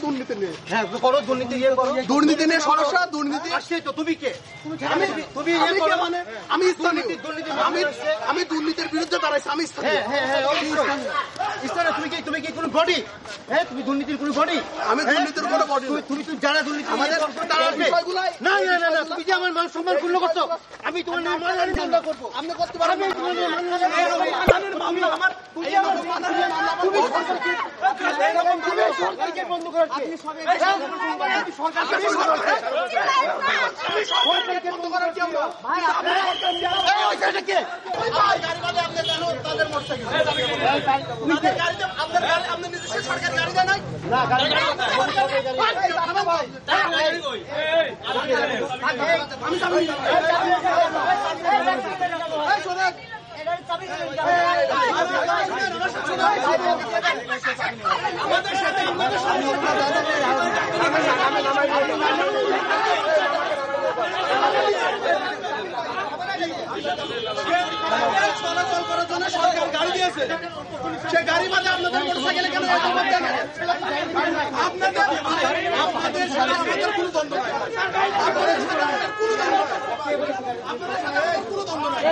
দুর্নীতি নিয়ে। হ্যাঁ করো, দুর্নীতি নিয়ে সমস্যা, দুর্নীতি। আসছে তো তুমি কে? তুমি মানে আমি স্থানীয়, আমি দুর্নীতির বিরুদ্ধে দাঁড়াইছি, আমি স্থানীয়। তুমি কি কোনো বডি? হ্যাঁ, তুমি দুর্নীতির কোনো বডি? আমি দুর্নীতির কোনো বডি। তুমি যারা দুর্নীতি আমাদের বিষয়গুলাই না, তুমি যে আমার মান সম্মান পূর্ণ করছো, আমি তোমার নাম মানহানি মামলা করবো। আপনি করতে পারবেন। আমি তোমার নাম মানহানির মামলা আমার তুমি সরকারকে বন্ধ করাচ্ছি। সরকারকে বন্ধ করাচ্ছি আমরা। ভাই আপনারা কে? তাদের মোটরসাইকেল আপনার নিজস্ব সরকার গাড়ি দেয় নাই? না, গাড়ি চলাচল করার জন্য সরকার গাড়ি দিয়েছে, সে গাড়ি বাদে আপনাদের মোটরসাইকেলে কেন আপনাদের সাথে আমাদের কোনো দ্বন্দ্ব নাই, আপনাদের সাথে আমাদের কোনো দ্বন্দ্ব নাই।